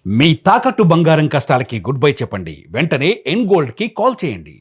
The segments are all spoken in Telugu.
మీ తాకట్టు బంగారం కష్టాలకి గుడ్ బై చెప్పండి. వెంటనే ఎన్ గోల్డ్ కి కాల్ చేయండి.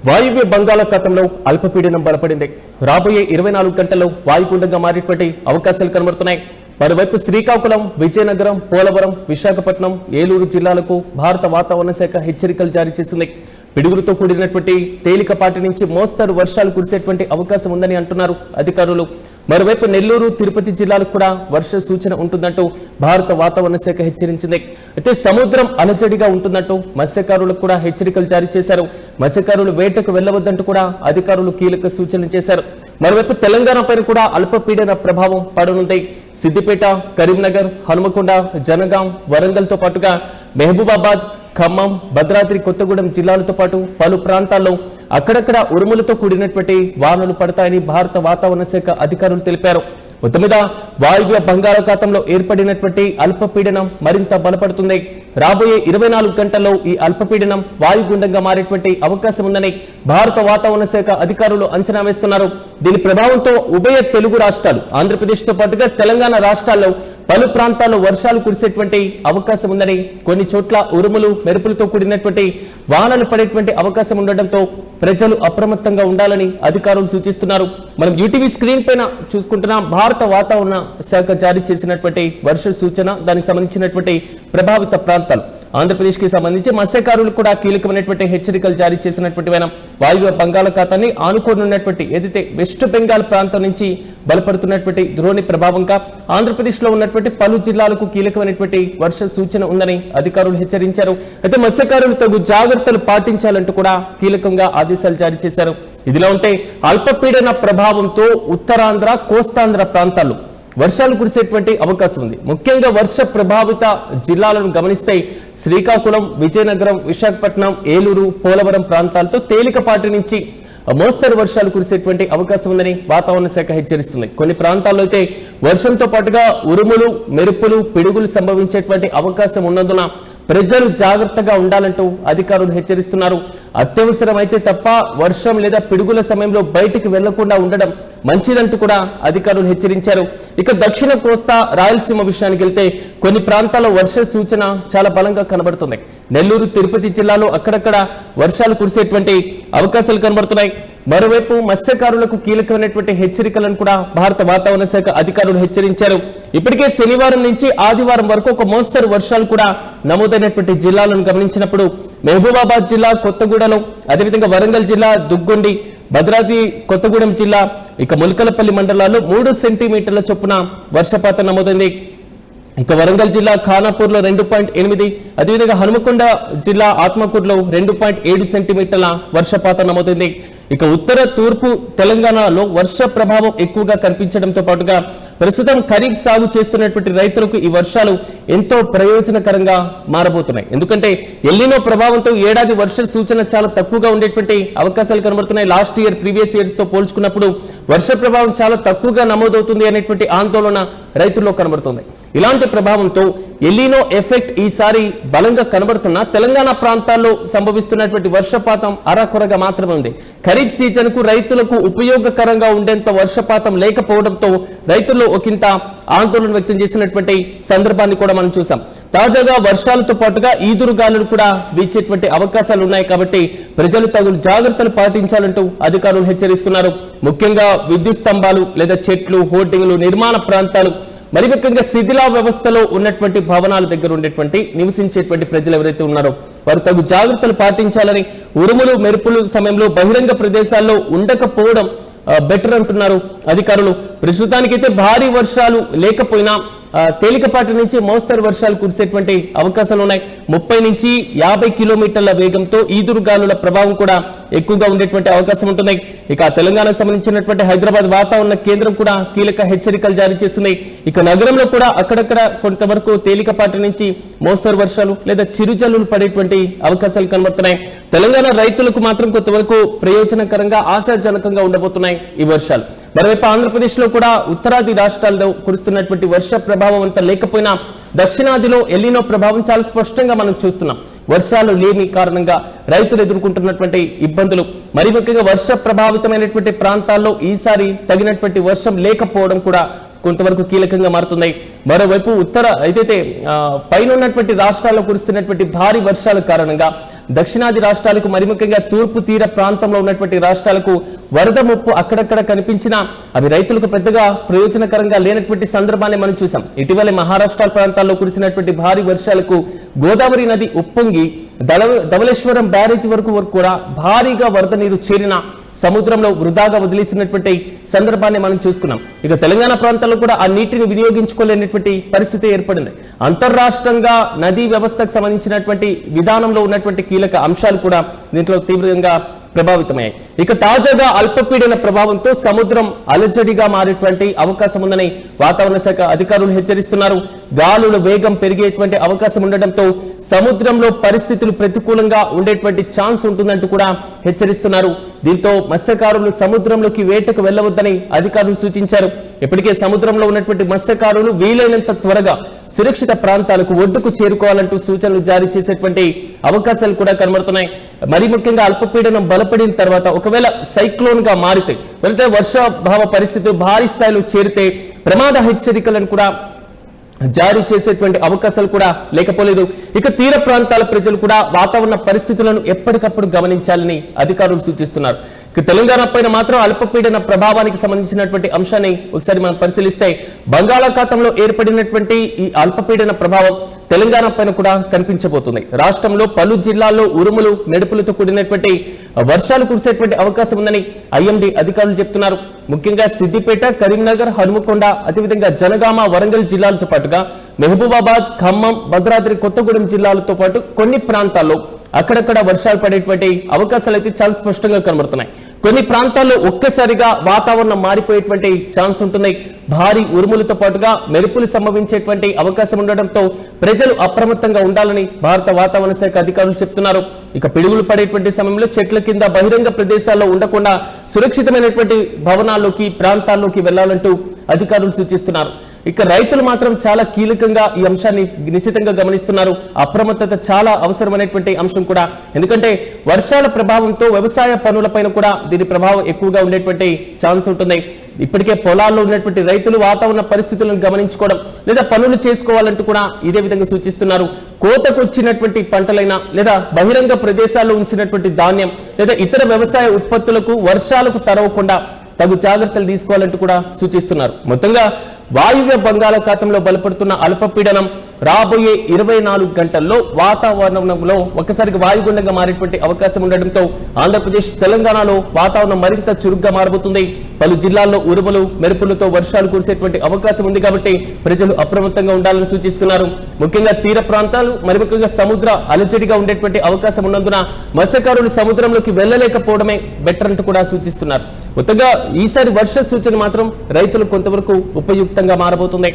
వాయువ్య బంగాళాఖాతంలో అల్పపీడనం బలపడింది. రాబోయే 24 గంటల్లో వాయుగుండంగా మారేటువంటి అవకాశాలు కనబడుతున్నాయి. మరోవైపు శ్రీకాకుళం, విజయనగరం, పోలవరం, విశాఖపట్నం, ఏలూరు జిల్లాలకు భారత వాతావరణ శాఖ హెచ్చరికలు జారీ చేసింది. పిడుగులతో కూడినటువంటి తేలికపాటి నుంచి మోస్తరు వర్షాలు కురిసేటువంటి అవకాశం ఉందని అంటున్నారు అధికారులు. మరోవైపు నెల్లూరు, తిరుపతి జిల్లాలకు కూడా వర్ష సూచన ఉంటుందంటూ భారత వాతావరణ శాఖ హెచ్చరించింది. అయితే సముద్రం అలజడిగా ఉంటుందంటూ మత్స్యకారులకు కూడా హెచ్చరికలు జారీ చేశారు. మత్స్యకారులు వేటకు వెళ్లవద్దంటూ కూడా అధికారులు కీలక సూచనలు చేశారు. మరోవైపు తెలంగాణ పైన కూడా అల్పపీడన ప్రభావం పడనుంది. సిద్దిపేట, కరీంనగర్, హనుమకొండ, జనగాం, వరంగల్ తో పాటుగా మహబూబాబాద్, ఖమ్మం, భద్రాద్రి కొత్తగూడెం జిల్లాలతో పాటు పలు ప్రాంతాల్లో అక్కడక్కడ ఉరుములతో కూడినటువంటి వానలు పడతాయని భారత వాతావరణ శాఖ అధికారులు తెలిపారు. మొత్తం మీద వాయువ్య బంగాళాఖాతంలో ఏర్పడినటువంటి అల్పపీడనం మరింత బలపడుతుంది. రాబోయే 24 గంటల్లో ఈ అల్పపీడనం వాయుగుండంగా మారేటువంటి అవకాశం ఉందని భారత వాతావరణ శాఖ అధికారులు అంచనా వేస్తున్నారు. దీని ప్రభావంతో ఉభయ తెలుగు రాష్ట్రాలు, ఆంధ్రప్రదేశ్తో పాటుగా తెలంగాణ రాష్ట్రాల్లో పలు ప్రాంతాల్లో వర్షాలు కురిసేటువంటి అవకాశం ఉందని, కొన్ని చోట్ల ఉరుములు, మెరుపులతో కూడినటువంటి వానలు పడేటువంటి అవకాశం ఉండడంతో ప్రజలు అప్రమత్తంగా ఉండాలని అధికారులు సూచిస్తున్నారు. మనం యూటీవీ స్క్రీన్ పైన చూసుకుంటున్నాం. భారత వాతావరణ శాఖ జారీ చేసినటువంటి వర్ష సూచన, దానికి సంబంధించినటువంటి ప్రభావిత ప్రాంతాలు ఆంధ్రప్రదేశ్ కి సంబంధించి మత్స్యకారులు కూడా కీలకమైనటువంటి హెచ్చరికలు జారీ చేసినటువంటి వాయువ్య బంగాళాఖాతాన్ని ఆనుకోనున్నటువంటి ఏదైతే వెస్ట్ బెంగాల్ ప్రాంతం నుంచి బలపడుతున్నటువంటి ద్రోణి ప్రభావంగా ఆంధ్రప్రదేశ్ లో ఉన్నటువంటి పలు జిల్లాలకు కీలకమైనటువంటి వర్ష సూచన ఉందని అధికారులు హెచ్చరించారు. అయితే మత్స్యకారులు తగు జాగ్రత్తలు పాటించాలంటూ కూడా కీలకంగా ఆదేశాలు జారీ చేశారు. ఇదిలా ఉంటే అల్పపీడన ప్రభావంతో ఉత్తరాంధ్ర, కోస్తాంధ్ర ప్రాంతాల్లో వర్షాలు కురిసేటువంటి అవకాశం ఉంది. ముఖ్యంగా వర్ష ప్రభావిత జిల్లాలను గమనిస్తే శ్రీకాకుళం, విజయనగరం, విశాఖపట్నం, ఏలూరు, పోలవరం ప్రాంతాలతో తేలికపాటి నుంచి మోస్తరు వర్షాలు కురిసేటువంటి అవకాశం ఉందని వాతావరణ శాఖ హెచ్చరిస్తుంది. కొన్ని ప్రాంతాల్లో అయితే వర్షంతో పాటుగా ఉరుములు, మెరుపులు, పిడుగులు సంభవించేటువంటి అవకాశం ఉన్నందున ప్రజలు జాగ్రత్తగా ఉండాలంటూ అధికారులు హెచ్చరిస్తున్నారు. అత్యవసరమైతే తప్ప వర్షం లేదా పిడుగుల సమయంలో బయటికి వెళ్లకుండా ఉండడం మంచిదంటూ కూడా అధికారులు హెచ్చరించారు. ఇక దక్షిణ కోస్తా, రాయలసీమ విషయానికి వెళ్తే కొన్ని ప్రాంతాల్లో వర్ష సూచన చాలా బలంగా కనబడుతుంది. నెల్లూరు, తిరుపతి జిల్లాలో అక్కడక్కడ వర్షాలు కురిసేటువంటి అవకాశాలు కనబడుతున్నాయి. మరోవైపు మత్స్యకారులకు కీలకమైనటువంటి హెచ్చరికలను కూడా భారత వాతావరణ శాఖ అధికారులు హెచ్చరించారు. ఇప్పటికే శనివారం నుంచి ఆదివారం వరకు ఒక మోస్తరు వర్షాలు కూడా నమోదైనటువంటి జిల్లాలను గమనించినప్పుడు మహబూబాబాద్ జిల్లా, కొత్తగూడలో, అదేవిధంగా వరంగల్ జిల్లా, దుగ్గొండి, భద్రాద్రి కొత్తగూడెం జిల్లా, ఇక ములకలపల్లి మండలాల్లో 3 సెంటీమీటర్ల చొప్పున వర్షపాతం నమోదైంది. ఇక వరంగల్ జిల్లా ఖానాపూర్లో 2.8, అదేవిధంగా హనుమకొండ జిల్లా ఆత్మకూరులో 2.7 సెంటీమీటర్ల వర్షపాతం నమోదైంది. ఇక ఉత్తర, తూర్పు తెలంగాణలో వర్ష ప్రభావం ఎక్కువగా కనిపించడంతో పాటుగా ప్రస్తుతం ఖరీఫ్ సాగు చేస్తున్నటువంటి రైతులకు ఈ వర్షాలు ఎంతో ప్రయోజనకరంగా మారబోతున్నాయి. ఎందుకంటే ఎల్నినో ప్రభావంతో ఏడాది వర్ష సూచన చాలా తక్కువగా ఉండేటువంటి అవకాశాలు కనబడుతున్నాయి. లాస్ట్ ఇయర్, ప్రీవియస్ ఇయర్స్ తో పోల్చుకున్నప్పుడు వర్ష ప్రభావం చాలా తక్కువగా నమోదవుతుంది అనేటువంటి ఆందోళన రైతుల్లో కనబడుతుంది. ఇలాంటి ప్రభావంతో ఎల్నినో ఎఫెక్ట్ ఈసారి బలంగా కనబడుతున్నా తెలంగాణ ప్రాంతాల్లో సంభవిస్తున్నటువంటి వర్షపాతం అరాకొరగా మాత్రమే ఉంది. ఖరీఫ్ సీజన్ కు రైతులకు ఉపయోగకరంగా ఉండేంత వర్షపాతం లేకపోవడంతో రైతుల్లో ఒకంత ఆందోళన వ్యక్తం చేసినటువంటి సందర్భాన్ని కూడా మనం చూసాం. తాజాగా వర్షాలతో పాటుగా ఈదురుగాలులు కూడా వీచేటువంటి అవకాశాలు ఉన్నాయి. కాబట్టి ప్రజలు తగు జాగ్రత్తలు పాటించాలంటూ అధికారులు హెచ్చరిస్తున్నారు. ముఖ్యంగా విద్యుత్ స్తంభాలు లేదా చెట్లు, హోర్డింగ్లు, నిర్మాణ ప్రాంతాలు, మరి ముఖ్యంగా శిథిలా వ్యవస్థలో ఉన్నటువంటి భవనాల దగ్గర ఉండేటువంటి నివసించేటువంటి ప్రజలు ఎవరైతే ఉన్నారో వారు తగు జాగ్రత్తలు పాటించాలని, ఉరుములు, మెరుపులు సమయంలో బహిరంగ ప్రదేశాల్లో ఉండకపోవడం బెటర్ అంటున్నారు అధికారులు. ప్రస్తుతానికైతే భారీ వర్షాలు లేకపోయినా తేలికపాటి నుంచి మోస్తరు వర్షాలు కురిసేటువంటి అవకాశాలు ఉన్నాయి. 30 నుంచి 50 కిలోమీటర్ల వేగంతో ఈదురుగాలుల ప్రభావం కూడా ఎక్కువగా ఉండేటువంటి అవకాశం ఉంటుంది. ఇక తెలంగాణకు సంబంధించినటువంటి హైదరాబాద్ వాతావరణ కేంద్రం కూడా కీలక హెచ్చరికలు జారీ చేస్తుంది. ఇక నగరంలో కూడా అక్కడక్కడ కొంతవరకు తేలికపాటి నుంచి మోస్తరు వర్షాలు లేదా చిరుజల్లులు పడేటువంటి అవకాశాలు కనబడుతున్నాయి. తెలంగాణ రైతులకు మాత్రం కొంతవరకు ప్రయోజనకరంగా, ఆశాజనకంగా ఉండబోతున్నాయి ఈ వర్షాలు. మరోవైపు ఆంధ్రప్రదేశ్ లో కూడా ఉత్తరాది రాష్ట్రాల్లో కురుస్తున్నటువంటి వర్ష ప్రభావం అంతా లేకపోయినా దక్షిణాదిలో ఎల్నినో ప్రభావం చాలా స్పష్టంగా మనం చూస్తున్నాం. వర్షాలు లేని కారణంగా రైతులు ఎదుర్కొంటున్నటువంటి ఇబ్బందులు, మరి ముఖ్యంగా వర్ష ప్రభావితమైనటువంటి ప్రాంతాల్లో ఈసారి తగినటువంటి వర్షం లేకపోవడం కూడా కొంతవరకు కీలకంగా మారుతున్నాయి. మరోవైపు ఉత్తర ఏదైతే పైన ఉన్నటువంటి రాష్ట్రాల్లో కురుస్తున్నటువంటి భారీ వర్షాల కారణంగా దక్షిణాది రాష్ట్రాలకు మరి ముఖ్యంగా తూర్పు తీర ప్రాంతంలో ఉన్నటువంటి రాష్ట్రాలకు వరద ముప్పు అక్కడక్కడ కనిపించినా అవి రైతులకు పెద్దగా ప్రయోజనకరంగా లేనటువంటి సందర్భాన్ని మనం చూసాం. ఇటీవలే మహారాష్ట్ర ప్రాంతాల్లో కురిసినటువంటి భారీ వర్షాలకు గోదావరి నది ఉప్పొంగి ధవళేశ్వరం బ్యారేజ్ వరకు కూడా భారీగా వరద నీరు చేరిన సముద్రంలో వృధాగా వదిలేసినటువంటి సందర్భాన్ని మనం చూసుకున్నాం. ఇక తెలంగాణ ప్రాంతాల్లో కూడా ఆ నీటిని వినియోగించుకోలేనటువంటి పరిస్థితి ఏర్పడింది. అంతర్రాష్ట్రంగా నదీ వ్యవస్థకు సంబంధించినటువంటి విధానంలో ఉన్నటువంటి కీలక అంశాలు కూడా దీంట్లో తీవ్రంగా ప్రభావితమయ్యాయి. ఇక తాజాగా అల్పపీడన ప్రభావంతో సముద్రం అలజడిగా మారేటువంటి అవకాశం ఉందని వాతావరణ శాఖ అధికారులు హెచ్చరిస్తున్నారు. గాలుల వేగం పెరిగేటువంటి అవకాశం ఉండడంతో సముద్రంలో పరిస్థితులు ప్రతికూలంగా ఉండేటువంటి ఛాన్స్ ఉంటుందంటూ కూడా హెచ్చరిస్తున్నారు. దీంతో మత్స్యకారులు సముద్రంలోకి వేటకు వెళ్లవద్దని అధికారులు సూచించారు. ఇప్పటికే సముద్రంలో ఉన్నటువంటి మత్స్యకారులు వీలైనంత త్వరగా సురక్షిత ప్రాంతాలకు ఒడ్డుకు చేరుకోవాలంటూ సూచనలు జారీ చేసేటువంటి అవకాశాలు కూడా కనబడుతున్నాయి. మరి ముఖ్యంగా అల్పపీడనం బలపడిన తర్వాత ఒకవేళ సైక్లోన్ గా మారితే వెళ్తే వర్షాభావ పరిస్థితులు భారీ స్థాయిలో చేరితే ప్రమాద హెచ్చరికలను కూడా జారీ చేసేటువంటి అవకాశాలు కూడా లేకపోలేదు. ఇక తీర ప్రాంతాల ప్రజలు కూడా వాతావరణ పరిస్థితులను ఎప్పటికప్పుడు గమనించాలని అధికారులు సూచిస్తున్నారు. ఇక తెలంగాణ పైన మాత్రం అల్పపీడన ప్రభావానికి సంబంధించినటువంటి అంశాన్ని ఒకసారి మనం పరిశీలిస్తే బంగాళాఖాతంలో ఏర్పడినటువంటి ఈ అల్పపీడన ప్రభావం తెలంగాణ పైన కూడా కనిపించబోతుంది. రాష్ట్రంలో పలు జిల్లాల్లో ఉరుములు మెరుపులతో కూడినటువంటి వర్షాలు కురిసేటువంటి అవకాశం ఉందని ఐఎండీ అధికారులు చెప్తున్నారు. ముఖ్యంగా సిద్దిపేట, కరీంనగర్, హనుమకొండ, అదేవిధంగా జనగామ, వరంగల్ జిల్లాలతో పాటుగా మహబూబాబాద్, ఖమ్మం, భద్రాద్రి కొత్తగూడెం జిల్లాలతో పాటు కొన్ని ప్రాంతాల్లో అక్కడక్కడ వర్షాలు పడేటువంటి అవకాశాలు అయితే చాలా స్పష్టంగా కనబడుతున్నాయి. కొన్ని ప్రాంతాల్లో ఒక్కసారిగా వాతావరణం మారిపోయేటువంటి ఛాన్స్ ఉంటుంది. భారీ ఉరుములతో పాటుగా మెరుపులు సంభవించేటువంటి అవకాశం ఉండడంతో ప్రజలు అప్రమత్తంగా ఉండాలని భారత వాతావరణ శాఖ అధికారులు చెప్తున్నారు. ఇక పిడుగులు పడేటువంటి సమయంలో చెట్ల కింద బహిరంగ ప్రదేశాల్లో ఉండకుండా సురక్షితమైనటువంటి భవనాల్లోకి ప్రాంతాల్లోకి వెళ్లాలంటూ అధికారులు సూచిస్తున్నారు. ఇక రైతులు మాత్రం చాలా కీలకంగా ఈ అంశాన్ని నిశితంగా గమనిస్తున్నారు. అప్రమత్తత చాలా అవసరమైనటువంటి అంశం కూడా. ఎందుకంటే వర్షాల ప్రభావంతో వ్యవసాయ పనులపైన కూడా దీని ప్రభావం ఎక్కువగా ఉండేటువంటి ఛాన్స్ ఉంటుంది. ఇప్పటికే పొలాల్లో ఉన్నటువంటి రైతులు వాతావరణ పరిస్థితులను గమనించుకోవడం లేదా పనులు చేసుకోవాలంటూ కూడా ఇదే విధంగా సూచిస్తున్నారు. కోతకు వచ్చినటువంటి పంటలైనా లేదా బహిరంగ ప్రదేశాల్లో ఉంచినటువంటి ధాన్యం లేదా ఇతర వ్యవసాయ ఉత్పత్తులకు వర్షాలకు తరవకుండా తగు జాగ్రత్తలు తీసుకోవాలంటూ కూడా సూచిస్తున్నారు. మొత్తంగా వాయువ్య బంగాళాఖాతంలో బలపడుతున్న అల్పపీడనం రాబోయే 24 గంటల్లో వాతావరణంలో ఒక్కసారిగా వాయుగుండంగా మారేటువంటి అవకాశం ఉండడంతో ఆంధ్రప్రదేశ్, తెలంగాణలో వాతావరణం మరింత చురుగ్గా మారబోతుంది. పలు జిల్లాల్లో ఉరుములు మెరుపులతో వర్షాలు కురిసేటువంటి అవకాశం ఉంది కాబట్టి ప్రజలు అప్రమత్తంగా ఉండాలని సూచిస్తున్నారు. ముఖ్యంగా తీర ప్రాంతాలు మరి ముఖ్యంగా సముద్ర అలజడిగా ఉండేటువంటి అవకాశం ఉన్నందున మత్స్యకారులు సముద్రంలోకి వెళ్లలేకపోవడమే బెటర్ అంటూ కూడా సూచిస్తున్నారు. మొత్తంగా ఈసారి వర్ష సూచన మాత్రం రైతులు కొంతవరకు ఉపయుక్తంగా మారబోతుంది.